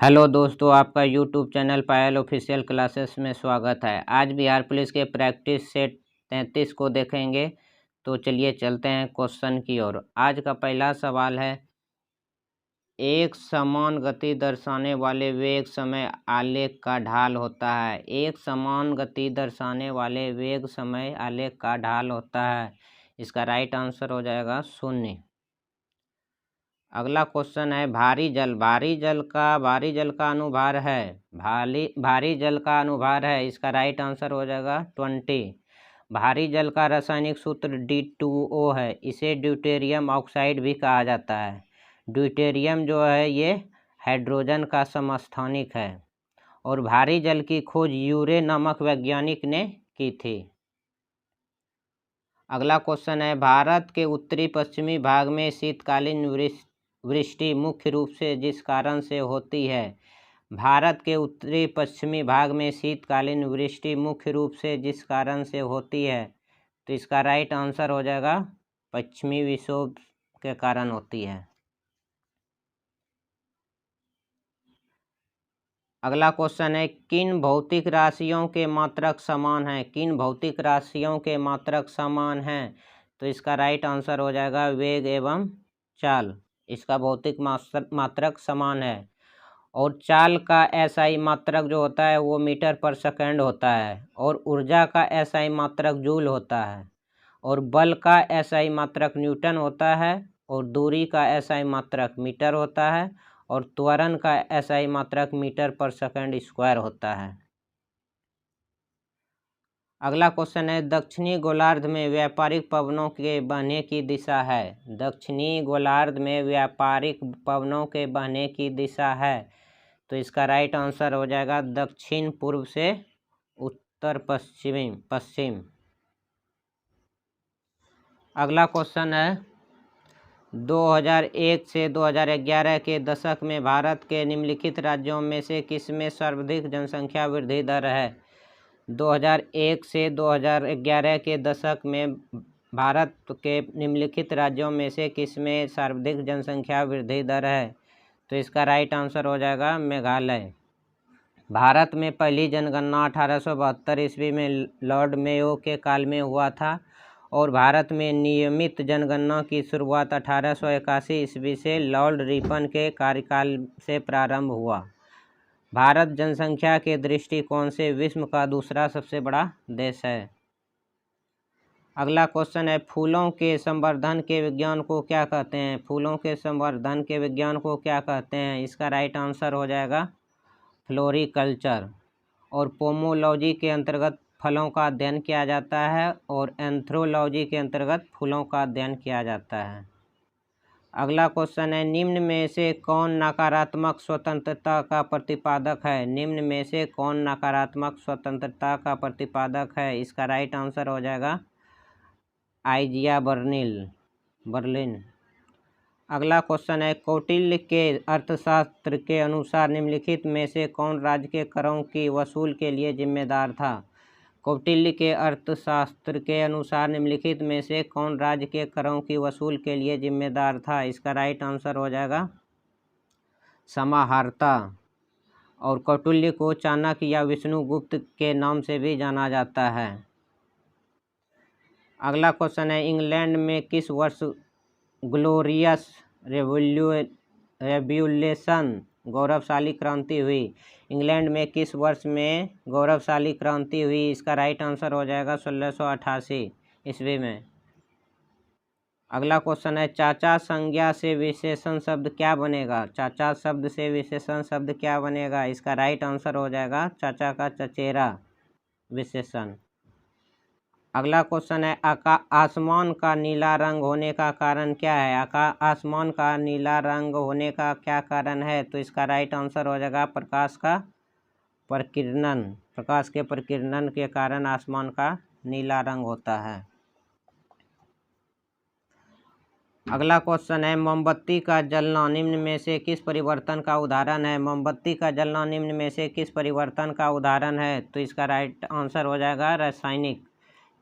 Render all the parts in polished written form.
Hello दोस्तों, आपका YouTube channel पायल official classes में स्वागत है। आज बिहार पुलिस के प्रैक्टिस सेट 33 को देखेंगे। तो चलिए चलते हैं क्वेश्चन की ओर। आज का पहला सवाल है, एक समान गति दर्शाने वाले वेग समय आलेख का ढाल होता है। एक समान गति दर्शाने वाले वेग समय आलेख का ढाल होता है। इसका राइट आंसर हो जाएगा 0। अगला क्वेश्चन है, भारी जल का अनुभार है। भारी जल का अनुभार है। इसका राइट आंसर हो जाएगा 20। भारी जल का रासायनिक सूत्र D2O है। इसे ड्यूटेरियम ऑक्साइड भी कहा जाता है। ड्यूटेरियम जो है ये हाइड्रोजन का समस्थानिक है। और भारी जल की खोज यूरे नामक वैज्ञानिक ने की थी। अगला क्वेश्चन है, भारत के उत्तरी पश्चिमी भाग में शीतकालीन वृष्टि मुख्य रूप से जिस कारण से होती है। भारत के उत्तरी पश्चिमी भाग में शीतकालीन वृष्टि मुख्य रूप से जिस कारण से होती है, तो इसका राइट आंसर हो जाएगा पश्चिमी विक्षोभ के कारण होती है। अगला क्वेश्चन है, किन भौतिक राशियों के मात्रक समान हैं। किन भौतिक राशियों के मात्रक समान हैं, तो इसका राइट आंसर हो जाएगा वेग एवं चाल। इसका भौतिक मात्रक समान है। और चाल का एसआई मात्रक जो होता है वो मीटर पर सेकंड होता है। और ऊर्जा का एसआई मात्रक जूल होता है। और बल का एसआई मात्रक न्यूटन होता है। और दूरी का एसआई मात्रक मीटर होता है। और त्वरण का एसआई मात्रक मीटर पर सेकंड स्क्वायर होता है। अगला क्वेश्चन है, दक्षिणी गोलार्ध में व्यापारिक पवनों के बहने की दिशा है। दक्षिणी गोलार्ध में व्यापारिक पवनों के बहने की दिशा है। तो इसका राइट आंसर हो जाएगा दक्षिण पूर्व से उत्तर पश्चिम। अगला क्वेश्चन है, 2001 से 2011 के दशक में भारत के निम्नलिखित राज्यों में से किसमें सर्वाधिक जनसंख्या वृद्धि दर है। 2001 से 2011 के दशक में भारत के निम्नलिखित राज्यों में से किसमें सर्वाधिक जनसंख्या वृद्धि दर है, तो इसका राइट आंसर हो जाएगा मेघालय। भारत में पहली जनगणना 1872 ईस्वी में लॉर्ड मेयो के काल में हुआ था। और भारत में नियमित जनगणना की शुरुआत 1881 ईस्वी से लॉर्ड रिपन के कार्यकाल से प्रारंभ हुआ। भारत जनसंख्या के दृष्टिकोण से विश्व का दूसरा सबसे बड़ा देश है। अगला क्वेश्चन है, फूलों के संवर्धन के विज्ञान को क्या कहते हैं। फूलों के संवर्धन के विज्ञान को क्या कहते हैं, इसका राइट आंसर हो जाएगा फ्लोरिकल्चर। और पोमोलॉजी के अंतर्गत फलों का अध्ययन किया जाता है। और एंथ्रोलॉजी के अंतर्गत फूलों का अध्ययन किया जाता है। अगला क्वेश्चन है, निम्न में से कौन नकारात्मक स्वतंत्रता का प्रतिपादक है। निम्न में से कौन नकारात्मक स्वतंत्रता का प्रतिपादक है, इसका राइट आंसर हो जाएगा आइजिया बर्लिन। अगला क्वेश्चन है, कौटिल्य के अर्थशास्त्र के अनुसार निम्नलिखित में से कौन राज्य के करों की वसूल के लिए जिम्मेदार था। कौटिल्य के अर्थशास्त्र के अनुसार निम्नलिखित में से कौन राज्य के करों की वसूल के लिए जिम्मेदार था, इसका राइट आंसर हो जाएगा समाहर्ता। और कौटिल्य को चाणक्य या विष्णुगुप्त के नाम से भी जाना जाता है। अगला क्वेश्चन है, इंग्लैंड में किस वर्ष ग्लोरियस रेवोल्यूशन गौरवशाली क्रांति हुई। इंग्लैंड में किस वर्ष में गौरवशाली क्रांति हुई, इसका राइट आंसर हो जाएगा 1688 ईस्वी में। अगला क्वेश्चन है, चाचा संज्ञा से विशेषण शब्द क्या बनेगा। चाचा शब्द से विशेषण शब्द क्या बनेगा, इसका राइट आंसर हो जाएगा चाचा का चचेरा विशेषण। अगला क्वेश्चन है, आसमान का नीला रंग होने का कारण क्या है। आसमान का नीला रंग होने का क्या कारण है, तो इसका राइट आंसर हो जाएगा प्रकाश के प्रकीर्णन के कारण आसमान का नीला रंग होता है। अगला क्वेश्चन है, मोमबत्ती का जलना निम्न में से किस परिवर्तन का उदाहरण है। मोमबत्ती का जलना निम्न में से किस परिवर्तन का उदाहरण है, तो इसका राइट आंसर हो जाएगा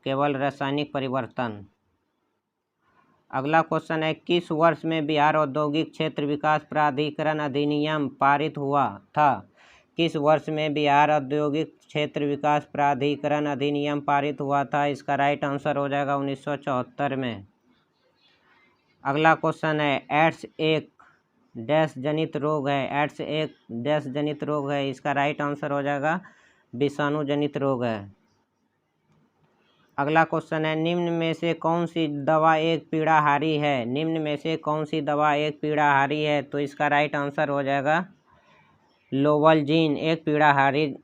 केवल रासायनिक परिवर्तन। अगला क्वेश्चन है, किस वर्ष में बिहार औद्योगिक क्षेत्र विकास प्राधिकरण अधिनियम पारित हुआ था? किस वर्ष में बिहार औद्योगिक क्षेत्र विकास प्राधिकरण अधिनियम पारित हुआ था? इसका राइट आंसर हो जाएगा 1974 में। अगला क्वेश्चन है, एड्स एक डैश जनित रोग है। एड्स एक डैश जनित रोग है। इसका राइट आंसर हो जाएगा विषाणु जनित रोग है। अगला क्वेश्चन है, निम्न में से कौन सी दवा एक पीड़ाहारी है? निम्न में से कौन सी दवा एक पीड़ाहारी है? तो इसका राइट आंसर हो जाएगा लोवलजीन एक पीड़ाहारी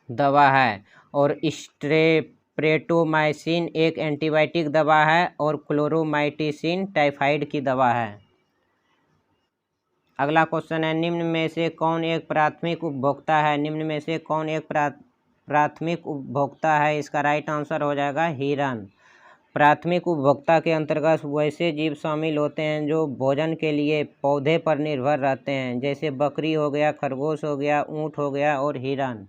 दवा है। और स्ट्रेप्टोमाइसिन एक एंटीबायोटिक दवा है। और क्लोरोमाइटिसिन टाइफाइड की दवा है। अगला क्वेश्चन है, निम्न में से कौन एक प्राथमिक उपभोक्ता है? निम्न में से कौन एक प्राथमिक उपभोक्ता है? इसका राइट आंसर हो जाएगा हिरन। प्राथमिक उपभोक्ता के अंतर्गत वैसे जीव शामिल होते हैं जो भोजन के लिए पौधे पर निर्भर रहते हैं, जैसे बकरी हो गया, खरगोश हो गया, ऊँट हो गया और हिरन।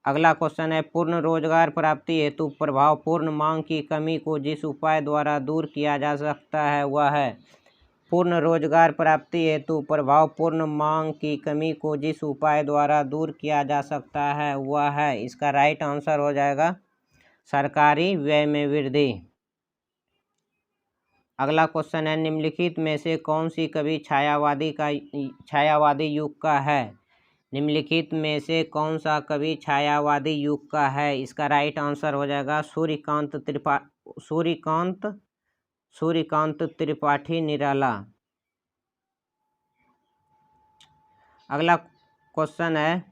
अगला क्वेश्चन है, पूर्ण रोजगार प्राप्ति हेतु प्रभावपूर्ण मांग की कमी को जिस उपाय द्वारा दूर किया जा सकता है वह है। पूर्ण रोजगार प्राप्ति हेतु प्रभावपूर्ण मांग की कमी को जिस उपाय द्वारा दूर किया जा सकता है वह है। इसका राइट आंसर हो जाएगा सरकारी व्यय में वृद्धि। अगला क्वेश्चन है, निम्नलिखित में से कौन सी कवि छायावादी युग का है? निम्नलिखित में से कौन सा कवि छायावादी युग का है? इसका राइट आंसर हो जाएगा सूर्यकांत त्रिपाठी निराला। अगला क्वेश्चन है,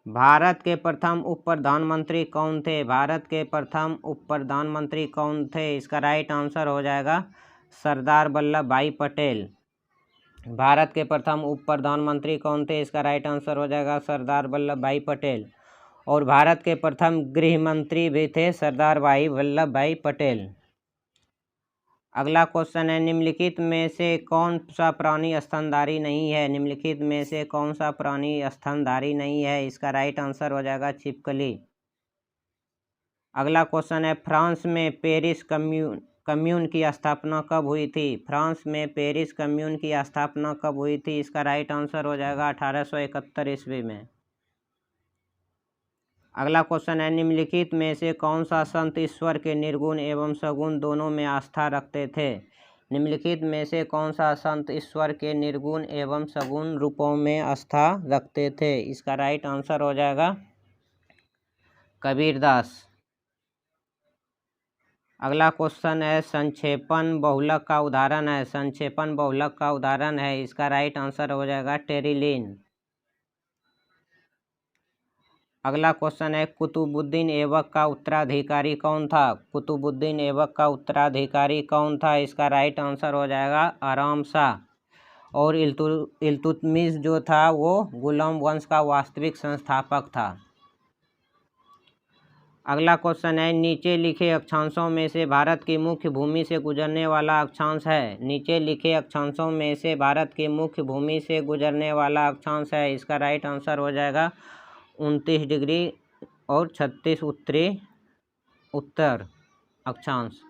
भारत के प्रथम उप प्रधानमंत्री कौन थे? भारत के प्रथम उप प्रधानमंत्री कौन थे? इसका राइट आंसर हो जाएगा सरदार वल्लभ भाई पटेल। भारत के प्रथम उप प्रधानमंत्री कौन थे? इसका राइट आंसर हो जाएगा सरदार वल्लभ भाई पटेल। और भारत के प्रथम गृह मंत्री भी थे सरदार वल्लभ भाई पटेल। अगला क्वेश्चन है, निम्नलिखित में से कौन सा प्राणी स्तनधारी नहीं है? निम्नलिखित में से कौन सा प्राणी स्तनधारी नहीं है? इसका राइट आंसर हो जाएगा छिपकली। अगला क्वेश्चन है, फ्रांस में पेरिस कम्यून की स्थापना कब हुई थी? फ्रांस में पेरिस कम्यून की स्थापना कब हुई थी? इसका राइट आंसर हो जाएगा 1871 ईस्वी में। अगला क्वेश्चन है, निम्नलिखित में से कौन सा संत ईश्वर के निर्गुण एवं सगुण दोनों में आस्था रखते थे? निम्नलिखित में से कौन सा संत ईश्वर के निर्गुण एवं सगुण रूपों में आस्था रखते थे? इसका राइट आंसर हो जाएगा कबीरदास। अगला क्वेश्चन है, संक्षेपण बहुलक का उदाहरण है। संक्षेपण बहुलक का उदाहरण है। इसका राइट आंसर हो जाएगा टेरिलीन। अगला क्वेश्चन है, कुतुबुद्दीन ऐबक का उत्तराधिकारी कौन था? कुतुबुद्दीन ऐबक का उत्तराधिकारी कौन था? इसका राइट आंसर हो जाएगा आराम शाह। और इल्तुतमिश जो था वो गुलाम वंश का वास्तविक संस्थापक था। अगला क्वेश्चन है, नीचे लिखे अक्षांशों में से भारत की मुख्य भूमि से गुजरने वाला अक्षांश है। नीचे लिखे अक्षांशों में से भारत की मुख्य भूमि से गुजरने वाला अक्षांश है। इसका राइट आंसर हो जाएगा 29 डिग्री और 36 उत्तर अक्षांश।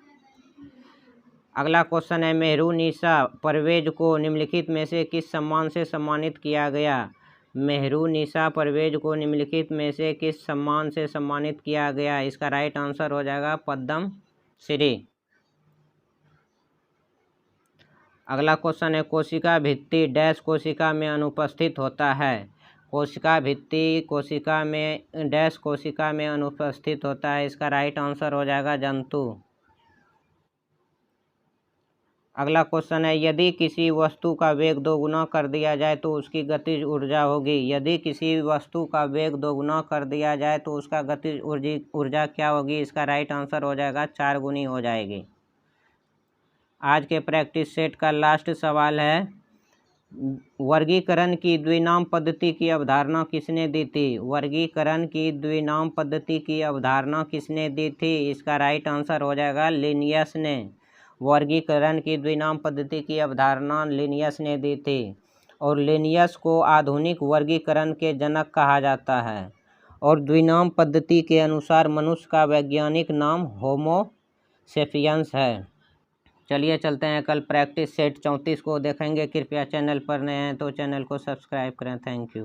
अगला क्वेश्चन है, मेहरुनिसा परवेज को निम्नलिखित में से किस सम्मान से सम्मानित किया गया? मेहरुनिसा परवेज को निम्नलिखित में से किस सम्मान से सम्मानित किया गया? इसका राइट आंसर हो जाएगा पद्म श्री। अगला क्वेश्चन है, कोशिका भित्ति डैश कोशिका में अनुपस्थित होता है। कोशिका भित्ति कोशिका में डैश कोशिका में अनुपस्थित होता है। इसका राइट आंसर हो जाएगा जंतु। अगला क्वेश्चन है, यदि किसी वस्तु का वेग दोगुना कर दिया जाए तो उसकी गतिज ऊर्जा होगी। यदि किसी वस्तु का वेग दोगुना कर दिया जाए तो उसका गतिज ऊर्जा क्या होगी? इसका राइट आंसर हो जाएगा 4 गुनी हो जाएगी। आज के प्रैक्टिस सेट का लास्ट सवाल है, वर्गीकरण की द्विनाम पद्धति की अवधारणा किसने दी थी? वर्गीकरण की द्विनाम पद्धति की अवधारणा किसने दी थी? इसका राइट आंसर हो जाएगा लिनियस ने। वर्गीकरण की द्विनाम पद्धति की अवधारणा लिनियस ने दी थी। और लिनियस को आधुनिक वर्गीकरण के जनक कहा जाता है। और द्विनाम पद्धति के अनुसार मनुष्य का वैज्ञानिक नाम होमो सेपियंस है। चलिए चलते हैं कल प्रैक्टिस सेट 34 को देखेंगे। कृपया चैनल पर नए हैं तो चैनल को सब्सक्राइब करें। Thank you.